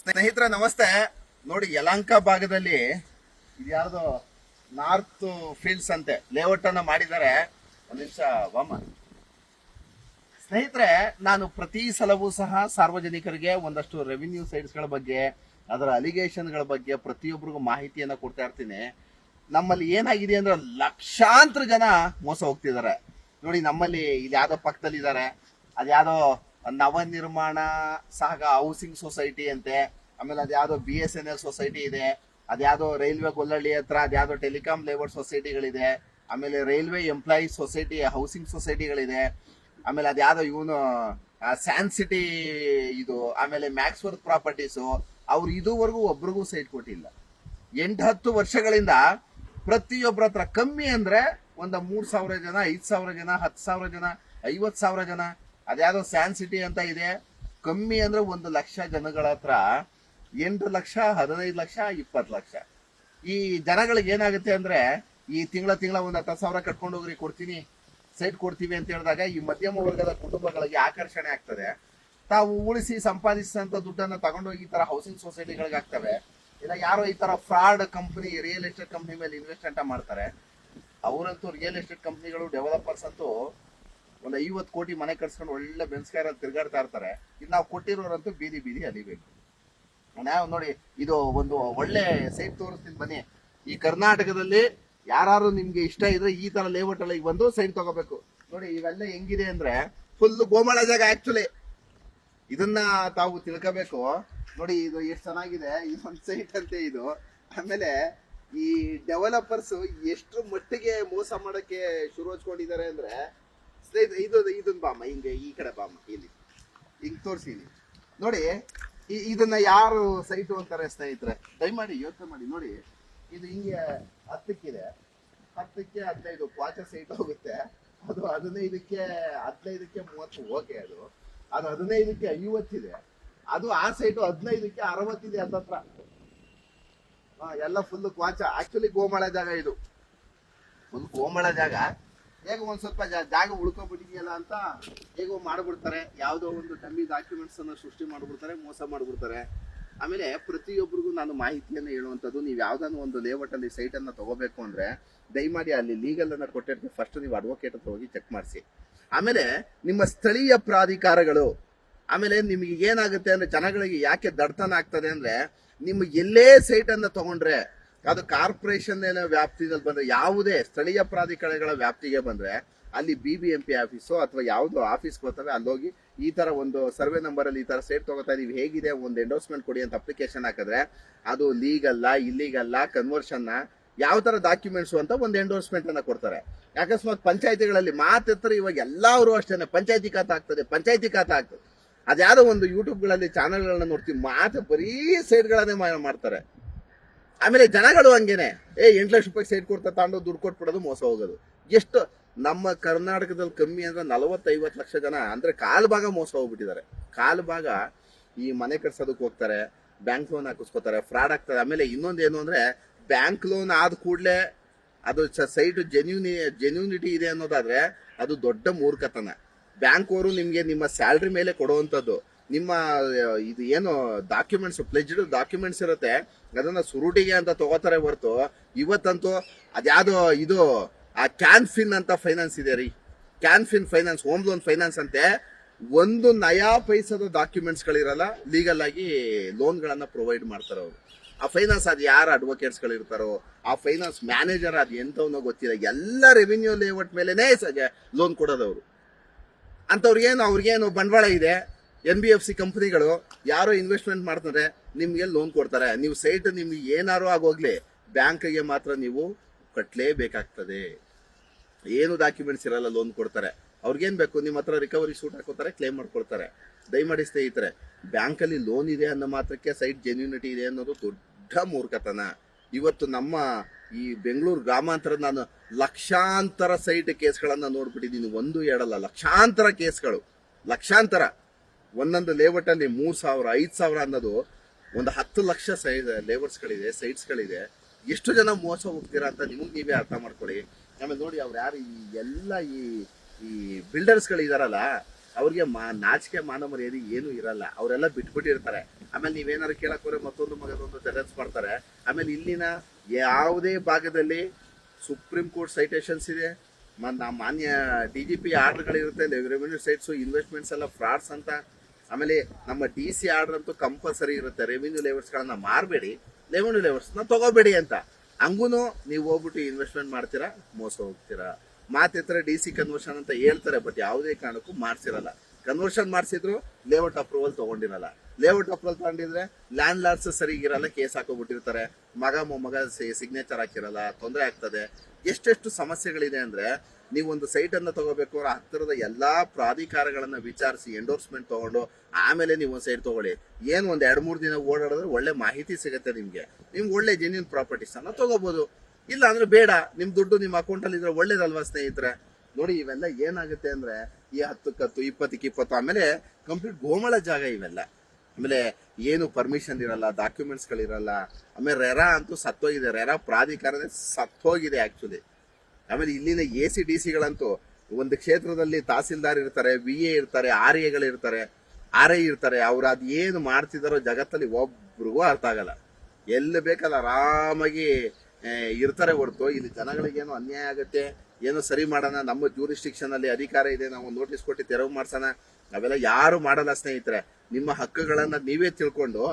ಸ್ನೇಹಿತರೆ ನಮಸ್ತೆ. ನೋಡಿ, ಯಲಹಂಕ ಭಾಗದಲ್ಲಿ ಇದು ಯಾರ್ದು ನಾರ್ತ್ ಫೀಲ್ಡ್ಸ್ ಅಂತೆ ಲೇಔಟ್ ಅನ್ನ ಮಾಡಿದ್ದಾರೆ. ಒಂದ್ ನಿಮಿಷ ವಾಮ. ಸ್ನೇಹಿತರೆ, ನಾನು ಪ್ರತಿ ಸಲವೂ ಸಹ ಸಾರ್ವಜನಿಕರಿಗೆ ಒಂದಷ್ಟು ರೆವಿನ್ಯೂ ಸೈಟ್ಸ್ ಗಳ ಬಗ್ಗೆ, ಅದರ ಅಲಿಗೇಷನ್ ಗಳ ಬಗ್ಗೆ ಪ್ರತಿಯೊಬ್ಬರಿಗೂ ಮಾಹಿತಿಯನ್ನ ಕೊಡ್ತಾ ಇರ್ತೀನಿ. ನಮ್ಮಲ್ಲಿ ಏನಾಗಿದೆ ಅಂದ್ರೆ ಲಕ್ಷಾಂತರ ಜನ ಮೋಸ ಹೋಗ್ತಿದ್ದಾರೆ. ನೋಡಿ, ನಮ್ಮಲ್ಲಿ ಇಲ್ಲಿ ಯಾವ್ದೋ ಪಕ್ಕದಲ್ಲಿ ಇದ್ದಾರೆ, ಅದ್ಯಾವುದೋ ನವನಿರ್ಮಾಣ ಸಹಗ ಹೌಸಿಂಗ್ ಸೊಸೈಟಿ ಅಂತೆ. ಆಮೇಲೆ ಅದ್ಯಾವುದೋ BSNL ಸೊಸೈಟಿ ಇದೆ. ಅದ್ಯಾವುದೋ ರೈಲ್ವೆ ಗೊಲ್ಲಳ್ಳಿ ಹತ್ರ ಅದ್ಯಾವುದೋ ಟೆಲಿಕಾಂ ಲೇಬರ್ ಸೊಸೈಟಿಗಳಿದೆ. ಆಮೇಲೆ ರೈಲ್ವೆ ಎಂಪ್ಲಾಯೀಸ್ ಸೊಸೈಟಿ ಹೌಸಿಂಗ್ ಸೊಸೈಟಿಗಳಿದೆ. ಆಮೇಲೆ ಅದ್ಯಾವುದೋ ಇವನು ಸ್ಯಾನ್ ಸಿಟಿ ಇದು, ಆಮೇಲೆ ಮ್ಯಾಕ್ಸ್ವರ್ತ್ ಪ್ರಾಪರ್ಟೀಸು. ಅವ್ರು ಇದುವರೆಗೂ ಒಬ್ರಿಗೂ ಸೈಟ್ ಕೊಟ್ಟಿಲ್ಲ. 8-10 ವರ್ಷಗಳಿಂದ ಪ್ರತಿಯೊಬ್ಬರ ಹತ್ರ ಕಮ್ಮಿ ಅಂದ್ರೆ ಒಂದು 3,000 ಜನ, 5,000 ಜನ, 10,000 ಜನ, 50,000 ಜನ. ಅದ್ಯಾವುದೋ ಸ್ಯಾನ್ ಸಿಟಿ ಅಂತ ಇದೆ. ಕಮ್ಮಿ ಅಂದ್ರೆ 1 ಲಕ್ಷ ಜನಗಳ ಹತ್ರ 8 ಲಕ್ಷ, 15 ಲಕ್ಷ, 20 ಲಕ್ಷ. ಈ ಜನಗಳಿಗೆ ಏನಾಗುತ್ತೆ ಅಂದ್ರೆ, ಈ ತಿಂಗಳ ಒಂದು 10,000 ಕಟ್ಕೊಂಡು ಹೋಗ್ರಿ, ಕೊಡ್ತೀನಿ, ಸೈಟ್ ಕೊಡ್ತೀವಿ ಅಂತ ಹೇಳಿದಾಗ ಈ ಮಧ್ಯಮ ವರ್ಗದ ಕುಟುಂಬಗಳಿಗೆ ಆಕರ್ಷಣೆ ಆಗ್ತದೆ. ತಾವು ಉಳಿಸಿ ಸಂಪಾದಿಸಿದಂತ ದುಡ್ಡನ್ನ ತಗೊಂಡೋಗಿ ಈ ತರ ಹೌಸಿಂಗ್ ಸೊಸೈಟಿಗಳಿಗೆ ಹಾಕ್ತವೆ. ಇಲ್ಲ ಯಾರೋ ಈ ತರ fraud company, real estate company ಮೇಲೆ ಇನ್ವೆಸ್ಟ್ ಅಂತ ಮಾಡ್ತಾರೆ. ಅವರಂತೂ ರಿಯಲ್ ಎಸ್ಟೇಟ್ ಕಂಪನಿಗಳು, ಡೆವಲಪರ್ಸ್ ಅಂತೂ ಒಂದು 50 ಕೋಟಿ ಮನೆ ಕಟ್ಸ್ಕೊಂಡು ಒಳ್ಳೆ ಬೆನ್ಸ್ಕಾರಲ್ಲಿ ತಿರ್ಗಾಡ್ತಾ ಇರ್ತಾರೆ. ಇದು ನಾವು ಕೊಟ್ಟಿರೋರಂತೂ ಬೀದಿ ಬೀದಿ ಅಲಿಬೇಕು. ನಾವು ನೋಡಿ, ಇದು ಒಂದು ಒಳ್ಳೆ ಸೈಟ್ ತೋರಿಸ್ತೀನಿ ಬನ್ನಿ. ಈ ಕರ್ನಾಟಕದಲ್ಲಿ ಯಾರು ನಿಮ್ಗೆ ಇಷ್ಟ ಇದ್ರೆ ಈ ತರ ಲೇಔಟ್ ಅಲ್ಲಿ ಬಂದು ಸೈಟ್ ತಗೋಬೇಕು. ನೋಡಿ, ಇವೆಲ್ಲ ಹೆಂಗಿದೆ ಅಂದ್ರೆ ಫುಲ್ ಗೋಮಾಳ ಜಾಗ. ಆಕ್ಚುಲಿ ಇದನ್ನ ತಾವು ತಿಳ್ಕೋಬೇಕು. ನೋಡಿ, ಇದು ಎಷ್ಟು ಚೆನ್ನಾಗಿದೆ, ಇದೊಂದು ಸೈಟ್ ಅಂತೆ ಇದು. ಆಮೇಲೆ ಈ ಡೆವಲಪರ್ಸ್ ಎಷ್ಟು ಮಟ್ಟಿಗೆ ಮೋಸ ಮಾಡಕ್ಕೆ ಶುರು ಹಚ್ಕೊಂಡಿದ್ದಾರೆ ಅಂದ್ರೆ, ಇದನ್ನ ಬಾಮ, ಹಿಂಗೆ ಈ ಕಡೆ ಬಾಮ, ಇಲ್ಲಿ ಹಿಂಗ್ ತೋರಿಸಿ. ನೋಡಿ, ಇದನ್ನ ಯಾರು ಸೈಟು ಅಂತಾರೆ ಸ್ನೇಹಿತರೆ? ದಯಮಾಡಿ ಯೋಚನೆ ಮಾಡಿ. ನೋಡಿ, ಇದು ಹಿಂಗೆ 10ಕ್ಕಿದೆ, 10ಕ್ಕೆ 15 ಕ್ವಾಚ ಸೈಟ್ ಹೋಗುತ್ತೆ. ಅದು 15ಕ್ಕೆ 30 ಓಕೆ. ಅದು 15ಕ್ಕೆ 50 ಇದೆ. ಅದು ಆ ಸೈಟು 15ಕ್ಕೆ 60 ಇದೆ. ಹತ್ತತ್ರ ಎಲ್ಲ ಫುಲ್ ಕ್ವಾಚ. ಆಕ್ಚುಲಿ ಗೋಮಾಳ ಜಾಗ ಇದು, ಫುಲ್ ಗೋಮಾಳ ಜಾಗ. ಹೇಗೋ ಒಂದ್ ಸ್ವಲ್ಪ ಜಾಗ ಉಳ್ಕೊಬಿಟ್ಟಿದೆಯಲ್ಲ ಅಂತ ಹೇಗೋ ಮಾಡ್ಬಿಡ್ತಾರೆ. ಯಾವುದೋ ಒಂದು ಡಮ್ಮಿ ಡಾಕ್ಯುಮೆಂಟ್ಸ್ ಅನ್ನ ಸೃಷ್ಟಿ ಮಾಡ್ಬಿಡ್ತಾರೆ, ಮೋಸ ಮಾಡ್ಬಿಡ್ತಾರೆ. ಆಮೇಲೆ ಪ್ರತಿಯೊಬ್ಬರಿಗೂ ನಾನು ಮಾಹಿತಿಯನ್ನು ಹೇಳುವಂಥದ್ದು, ನೀವು ಯಾವ್ದಾದ್ರು ಒಂದು ಲೇಔಟ್ ಅಲ್ಲಿ ಸೈಟ್ ಅನ್ನ ತಗೋಬೇಕು ಅಂದ್ರೆ ದಯಮಾಡಿ ಅಲ್ಲಿ ಲೀಗಲ್ ಅನ್ನ ಕೊಟ್ಟಿರ್ತೀವಿ. ಫಸ್ಟ್ ನೀವು ಅಡ್ವೊಕೇಟ್ ಹತ್ರ ಹೋಗಿ ಚೆಕ್ ಮಾಡಿಸಿ. ಆಮೇಲೆ ನಿಮ್ಮ ಸ್ಥಳೀಯ ಪ್ರಾಧಿಕಾರಗಳು, ಆಮೇಲೆ ನಿಮಗೆ ಏನಾಗುತ್ತೆ ಅಂದ್ರೆ ಜನಗಳಿಗೆ ಯಾಕೆ ದಡ್ತನ ಆಗ್ತದೆ ಅಂದ್ರೆ, ನಿಮ್ಗೆ ಎಲ್ಲೇ ಸೈಟ್ ಅನ್ನ ತಗೊಂಡ್ರೆ ಅದು ಕಾರ್ಪೊರೇಷನ್ ವ್ಯಾಪ್ತಿಯಲ್ಲಿ ಬಂದ್ರೆ, ಯಾವುದೇ ಸ್ಥಳೀಯ ಪ್ರಾಧಿಕಾರಗಳ ವ್ಯಾಪ್ತಿಗೆ ಬಂದ್ರೆ ಅಲ್ಲಿ BBMP ಆಫೀಸು ಅಥವಾ ಯಾವ್ದು ಆಫೀಸ್ ಬರ್ತವೆ, ಅಲ್ಲಿ ಹೋಗಿ ಈ ತರ ಒಂದು ಸರ್ವೆ ನಂಬರ್ ಅಲ್ಲಿ ಈ ತರ ಸೈಟ್ ತಗೋತಾ ಇದೀವಿ, ಹೇಗಿದೆ, ಒಂದು ಎಂಡೋರ್ಸ್ಮೆಂಟ್ ಕೊಡಿ ಅಂತ ಅಪ್ಲಿಕೇಶನ್ ಹಾಕಿದ್ರೆ ಅದು ಲೀಗಲ್ಲ, ಇಲ್ಲಿಗಲ್ಲ, ಕನ್ವರ್ಷನ್, ಯಾವ ತರ ಡಾಕ್ಯುಮೆಂಟ್ಸ್ ಅಂತ ಒಂದು ಎಂಡೋರ್ಸ್ಮೆಂಟ್ ಅನ್ನ ಕೊಡ್ತಾರೆ. ಅಕಸ್ಮಾತ್ ಪಂಚಾಯತಿಗಳಲ್ಲಿ ಮಾತ್ರ ಇವಾಗ ಎಲ್ಲರೂ ಅಷ್ಟೇನೆ ಪಂಚಾಯತಿ ಖಾತೆ ಆಗ್ತದೆ. ಅದ್ಯಾವುದೋ ಒಂದು ಯೂಟ್ಯೂಬ್ಗಳಲ್ಲಿ ಚಾನೆಲ್ಗಳನ್ನ ನೋಡ್ತೀವಿ, ಬರೀ ಸೈಟ್ಗಳನ್ನೇ ಮಾಡ್ತಾರೆ. ಆಮೇಲೆ ಜನಗಳು ಹಂಗೇನೆ 8 ಲಕ್ಷ ರೂಪಾಯಿ ಸೈಟ್ ಕೊಡ್ತಾ ತಗೊಂಡು ದುಡ್ಡು ಕೊಟ್ಬಿಡೋದು, ಮೋಸ ಹೋಗೋದು. ಎಷ್ಟು ನಮ್ಮ ಕರ್ನಾಟಕದಲ್ಲಿ ಕಮ್ಮಿ ಅಂದ್ರೆ 40-50 ಲಕ್ಷ ಜನ ಅಂದ್ರೆ ಕಾಲು ಭಾಗ ಮೋಸ ಹೋಗ್ಬಿಟ್ಟಿದ್ದಾರೆ. ಕಾಲು ಭಾಗ ಈ ಮನೆ ಕಟ್ಸೋದಕ್ಕೆ ಹೋಗ್ತಾರೆ, ಬ್ಯಾಂಕ್ ಲೋನ್ ಹಾಕಿಸ್ಕೋತಾರೆ, ಫ್ರಾಡ್ ಆಗ್ತದೆ. ಆಮೇಲೆ ಇನ್ನೊಂದೇನು ಅಂದ್ರೆ, ಬ್ಯಾಂಕ್ ಲೋನ್ ಆದ ಕೂಡಲೇ ಅದು ಸೈಟ್ ಜೆನ್ಯೂನಿಟಿ ಇದೆ ಅನ್ನೋದಾದ್ರೆ ಅದು ದೊಡ್ಡ ಮೂರ್ಖತನ. ಬ್ಯಾಂಕ್ ಅವರು ನಿಮ್ಗೆ ನಿಮ್ಮ ಸ್ಯಾಲ್ರಿ ಮೇಲೆ ಕೊಡುವಂಥದ್ದು, ನಿಮ್ಮ ಇದು ಏನು ಡಾಕ್ಯುಮೆಂಟ್ಸ್, ಪ್ಲೆಜ್ಡ್ ಡಾಕ್ಯುಮೆಂಟ್ಸ್ ಇರುತ್ತೆ, ಅದನ್ನ ಸುರುಟಿಗೆ ಅಂತ ತಗೋತಾರೆ ಹೊರತು, ಇವತ್ತಂತೂ ಅದ್ಯಾವುದೋ ಇದು ಕ್ಯಾನ್ಫಿನ್ ಅಂತ ಫೈನಾನ್ಸ್ ಇದೆ ರೀ, Can Fin finance, home loan finance ಅಂತೆ. ಒಂದು ನಯಾ ಪೈಸದ ಡಾಕ್ಯುಮೆಂಟ್ಸ್ ಗಳಿರಲ್ಲ, ಲೀಗಲ್ ಆಗಿ ಲೋನ್ಗಳನ್ನ ಪ್ರೊವೈಡ್ ಮಾಡ್ತಾರೆ ಅವರು. ಆ ಫೈನಾನ್ಸ್ ಅದು ಯಾರು ಅಡ್ವೊಕೇಟ್ಸ್ ಗಳಿರ್ತಾರೋ, ಆ ಫೈನಾನ್ಸ್ ಮ್ಯಾನೇಜರ್ ಅದು ಎಂತವನೋ ಗೊತ್ತಿಲ್ಲ, ಎಲ್ಲ ರೆವಿನ್ಯೂ ಲೇಔಟ್ ಮೇಲೆನೇ ಲೋನ್ ಕೊಡೋದವ್ರು. ಅವ್ರಿಗೇನು ಬಂಡವಾಳ ಇದೆ, NBFC ಕಂಪನಿಗಳು ಯಾರೋ ಇನ್ವೆಸ್ಟ್ಮೆಂಟ್ ಮಾಡ್ತಾರೆ, ನಿಮ್ಗೆ ಲೋನ್ ಕೊಡ್ತಾರೆ. ನೀವು ಸೈಟ್ ನಿಮ್ಗೆ ಏನಾರು ಆಗೋಗ್ಲಿ, ಬ್ಯಾಂಕ್ಗೆ ಮಾತ್ರ ನೀವು ಕಟ್ಟಲೇಬೇಕಾಗ್ತದೆ. ಏನು ಡಾಕ್ಯುಮೆಂಟ್ಸ್ ಇರಲ್ಲ, ಲೋನ್ ಕೊಡ್ತಾರೆ. ಅವ್ರಿಗೇನ್ ಬೇಕು, ನಿಮ್ಮ ಹತ್ರ ರಿಕವರಿ ಸೂಟ್ ಹಾಕೋತಾರೆ, ಕ್ಲೇಮ್ ಮಾಡ್ಕೊಳ್ತಾರೆ. ದಯಮಾಡಿ ಸ್ನೇಹಿತರೆ, ಬ್ಯಾಂಕಲ್ಲಿ ಲೋನ್ ಇದೆ ಅನ್ನೋ ಮಾತ್ರಕ್ಕೆ ಸೈಟ್ ಜೆನ್ಯೂನಿಟಿ ಇದೆ ಅನ್ನೋದು ದೊಡ್ಡ ಮೂರ್ಖತನ. ಇವತ್ತು ನಮ್ಮ ಈ ಬೆಂಗಳೂರು ಗ್ರಾಮಾಂತರ ನಾನು ಲಕ್ಷಾಂತರ ಸೈಟ್ ಕೇಸ್ಗಳನ್ನ ನೋಡ್ಬಿಟ್ಟಿದ್ದೀನಿ. ಒಂದು ಎರಡಲ್ಲ, ಲಕ್ಷಾಂತರ ಕೇಸ್ಗಳು, ಲಕ್ಷಾಂತರ. ಒಂದೊಂದು ಲೇಔಟ್ ಅಲ್ಲಿ 3,000, 5,000 ಅನ್ನೋದು ಒಂದು 10 ಲಕ್ಷ ಲೇಔಟ್ಸ್ಗಳಿದೆ, ಸೈಟ್ಸ್ಗಳಿದೆ. ಎಷ್ಟು ಜನ ಮೋಸ ಹೋಗ್ತೀರಾ ಅಂತ ನಿಮಗೆ ನೀವೇ ಅರ್ಥ ಮಾಡ್ಕೊಳ್ಳಿ. ಆಮೇಲೆ ನೋಡಿ, ಅವ್ರು ಯಾರು ಈ ಎಲ್ಲ ಈ ಬಿಲ್ಡರ್ಸ್ಗಳಿದಾರಲ್ಲ, ಅವ್ರಿಗೆ ನಾಚಿಕೆ ಮಾನ ಮರ್ಯಾದೆ ಏನು ಇರಲ್ಲ, ಅವರೆಲ್ಲ ಬಿಟ್ಬಿಟ್ಟಿರ್ತಾರೆ. ಆಮೇಲೆ ನೀವೇನಾದ್ರು ಕೇಳಕ್ ಹೋದ್ರೆ ಮತ್ತೊಂದು ಮಗದೊಂದು ಟೆರೆನ್ಸ್ ಮಾಡ್ತಾರೆ. ಆಮೇಲೆ ಇಲ್ಲಿನ ಯಾವುದೇ ಭಾಗದಲ್ಲಿ ಸುಪ್ರೀಂ ಕೋರ್ಟ್ ಸೈಟೇಷನ್ಸ್ ಇದೆ, ಮಾನ್ಯ DGP ಆರ್ಡರ್ಗಳಿರುತ್ತೆ, ರೆವಿನ್ಯೂ ಸೈಟ್ಸ್ ಇನ್ವೆಸ್ಟ್ಮೆಂಟ್ಸ್ ಎಲ್ಲ ಫ್ರಾಡ್ಸ್ ಅಂತ. ಆಮೇಲೆ ನಮ್ಮ DC ಆರ್ಡರ್ ಅಂತೂ ಕಂಪಲ್ಸರಿ ಇರುತ್ತೆ, ರೆವಿನ್ಯೂ ಲೇವರ್ಸ್ಗಳನ್ನ ಮಾರಬೇಡಿ, ರೆವಿನ್ಯೂ ಲೇವರ್ಸ್ನ ತಗೋಬೇಡಿ ಅಂತ. ಹಂಗೂ ನೀವು ಹೋಗ್ಬಿಟ್ಟು ಇನ್ವೆಸ್ಟ್ಮೆಂಟ್ ಮಾಡ್ತೀರಾ, ಮೋಸ ಹೋಗ್ತೀರಾ. ಮಾತೆತ್ರ DC ಕನ್ವರ್ಷನ್ ಅಂತ ಹೇಳ್ತಾರೆ, ಬಟ್ ಯಾವುದೇ ಕಾರಣಕ್ಕೂ ಮಾಡಿಸಿರಲ್ಲ. ಕನ್ವರ್ಷನ್ ಮಾಡಿಸಿದ್ರು ಲೇಔಟ್ ಅಪ್ರೂವಲ್ ತಗೊಂಡಿರಲ್ಲ. ಲೇಔಟ್ ಅಪ್ರೂವಲ್ ತಗೊಂಡಿದ್ರೆ ಲ್ಯಾಂಡ್ ಲಾರ್ಡ್ಸ್ ಸರಿಗಿರಲ್ಲ, ಕೇಸ್ ಹಾಕೋಬಿಟ್ಟಿರ್ತಾರೆ, ಮಗ ಮೊಮ್ಮಗ ಸಿಗ್ನೇಚರ್ ಹಾಕಿರಲ್ಲ, ತೊಂದರೆ ಆಗ್ತದೆ. ಎಷ್ಟೆಷ್ಟು ಸಮಸ್ಯೆಗಳಿದೆ ಅಂದ್ರೆ, ನೀವೊಂದು ಸೈಟ್ ಅನ್ನ ತಗೋಬೇಕು ಅಂದ್ರೆ ಹತ್ತಿರದ ಎಲ್ಲಾ ಪ್ರಾಧಿಕಾರಗಳನ್ನ ವಿಚಾರಿಸಿ ಎಂಡೋರ್ಸ್ಮೆಂಟ್ ತಗೊಂಡು ಆಮೇಲೆ ನೀವು ಒಂದು ಸೈಟ್ ತಗೊಳ್ಳಿ. ಏನು ಒಂದ್ 2-3 ದಿನ ಓಡಾಡಿದ್ರೆ ಒಳ್ಳೆ ಮಾಹಿತಿ ಸಿಗುತ್ತೆ ನಿಮ್ಗೆ ಒಳ್ಳೆ ಜೆನ್ಯೂನ್ ಪ್ರಾಪರ್ಟೀಸ್ ಅನ್ನ ತಗೋಬಹುದು. ಇಲ್ಲ ಅಂದ್ರೆ ಬೇಡ, ನಿಮ್ ದುಡ್ಡು ನಿಮ್ಮ ಅಕೌಂಟ್ ಅಲ್ಲಿ ಇದ್ರೆ ಒಳ್ಳೇದಲ್ವಾ ಸ್ನೇಹಿತರೆ. ನೋಡಿ ಇವೆಲ್ಲ ಏನಾಗುತ್ತೆ ಅಂದ್ರೆ, ಈ 10-10, 20-20 ಆಮೇಲೆ ಕಂಪ್ಲೀಟ್ ಗೋಮಳ ಜಾಗ ಇವೆಲ್ಲ. ಆಮೇಲೆ ಏನು ಪರ್ಮಿಷನ್ ಇರಲ್ಲ, ಡಾಕ್ಯುಮೆಂಟ್ಸ್ ಗಳಿರಲ್ಲ. ಆಮೇಲೆ ರೆರಾ ಅಂತೂ ಸತ್ತೋಗಿದೆ, ರೆರಾ ಪ್ರಾಧಿಕಾರನೇ ಸತ್ತೋಗಿದೆ ಆಕ್ಚುಲಿ. ಆಮೇಲೆ ಇಲ್ಲಿನ AC/DC ಒಂದು ಕ್ಷೇತ್ರದಲ್ಲಿ ತಹಸೀಲ್ದಾರ್ ಇರ್ತಾರೆ, VA ಇರ್ತಾರೆ, RA ಇರ್ತಾರೆ. ಅವ್ರು ಅದ್ ಏನು ಮಾಡ್ತಿದಾರೋ ಜಗತ್ತಲ್ಲಿ ಒಬ್ರಿಗೂ ಅರ್ಥ ಆಗಲ್ಲ. ಎಲ್ಲಿ ಬೇಕಲ್ಲ ಆರಾಮಾಗಿ ಇರ್ತಾರೆ ಹೊರತು ಇಲ್ಲಿ ಜನಗಳಿಗೇನು ಅನ್ಯಾಯ ಆಗುತ್ತೆ, ಏನೋ ಸರಿ ಮಾಡೋಣ, ನಮ್ಮ ಜ್ಯೂರಿಸ್ಟಿಕ್ಷನ್ ಅಲ್ಲಿ ಅಧಿಕಾರ ಇದೆ, ನಾವು ನೋಟಿಸ್ ಕೊಟ್ಟು ತೆರವು ಮಾಡ್ಸೋಣ, ಅವೆಲ್ಲ ಯಾರು ಮಾಡಲ್ಲ ಸ್ನೇಹಿತರೆ. ನಿಮ್ಮ ಹಕ್ಕುಗಳನ್ನ ನೀವೇ ತಿಳ್ಕೊಂಡು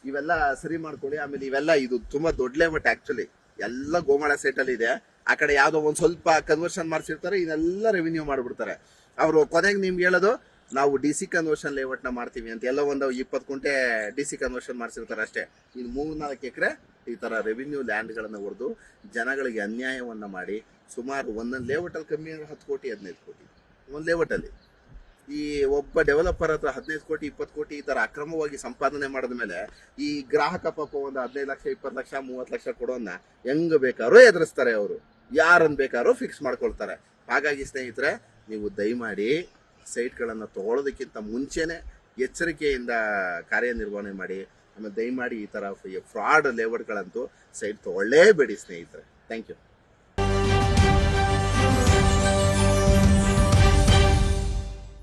ಇವೆಲ್ಲ ಸರಿ ಮಾಡ್ಕೊಳ್ಳಿ. ಆಮೇಲೆ ಇವೆಲ್ಲ ಇದು ತುಂಬಾ ದೊಡ್ಡ ಲೇಔಟ್ ಆಕ್ಚುಲಿ, ಎಲ್ಲ ಗೋಮಾಳ ಸೈಟ್ ಅಲ್ಲಿ ಇದೆ. ಆ ಕಡೆ ಯಾವ್ದೋ ಒಂದ್ ಸ್ವಲ್ಪ ಕನ್ವರ್ಷನ್ ಮಾಡಿಸಿರ್ತಾರೆ, ಇದೆಲ್ಲ ರೆವಿನ್ಯೂ ಮಾಡ್ಬಿಡ್ತಾರೆ. ಅವರು ಕೊನೆಗೆ ನಿಮ್ಗೆ ಹೇಳೋದು ನಾವು DC ಕನ್ವರ್ಷನ್ ಲೇಔಟ್ ನ ಮಾಡ್ತೀವಿ ಅಂತ. ಎಲ್ಲ ಒಂದು 20 ಗುಂಟೆ DC ಕನ್ವರ್ಷನ್ ಮಾಡಿಸಿರ್ತಾರೆ ಅಷ್ಟೇ. ಇನ್ನು 3-4 ಎಕರೆ ಈ ತರ ರೆವಿನ್ಯೂ ಲ್ಯಾಂಡ್ ಗಳನ್ನ ಹೊಡೆದು ಜನಗಳಿಗೆ ಅನ್ಯಾಯವನ್ನ ಮಾಡಿ, ಸುಮಾರು ಒಂದೊಂದು ಲೇಔಟ್ ಅಲ್ಲಿ ಕಮ್ಮಿ ಅಂದ್ರೆ 10 ಕೋಟಿ 15 ಕೋಟಿ ಒಂದ್ ಲೇಔಟ್ ಅಲ್ಲಿ. ಈ ಒಬ್ಬ ಡೆವಲಪರ್ ಹತ್ರ 15 ಕೋಟಿ 20 ಕೋಟಿ ಈ ತರ ಅಕ್ರಮವಾಗಿ ಸಂಪಾದನೆ ಮಾಡಿದ ಮೇಲೆ ಈ ಗ್ರಾಹಕ ಪಾಪ ಒಂದು 15 ಲಕ್ಷ 20 ಲಕ್ಷ 30 ಲಕ್ಷ ಕೊಡೋನ್ನ ಹೆಂಗ್ ಬೇಕಾದ್ರೂ ಎದುರಿಸ್ತಾರೆ ಅವರು, ಯಾರನ್ನ ಬೇಕಾದ್ರೂ ಫಿಕ್ಸ್ ಮಾಡ್ಕೊಳ್ತಾರೆ. ಹಾಗಾಗಿ ಸ್ನೇಹಿತರೆ, ನೀವು ದಯಮಾಡಿ ಸೈಟ್ಗಳನ್ನು ತಗೊಳ್ಳೋದಕ್ಕಿಂತ ಮುಂಚೆನೆ ಎಚ್ಚರಿಕೆಯಿಂದ ಕಾರ್ಯನಿರ್ವಹಣೆ ಮಾಡಿ. ಆಮೇಲೆ ದಯಮಾಡಿ ಈ ತರ ಫ್ರಾಡ್ ಲೇಔಟ್ಗಳಂತೂ ಸೈಟ್ ತಗೊಳ್ಳೇಬೇಡಿ ಸ್ನೇಹಿತರೆ. Thank you.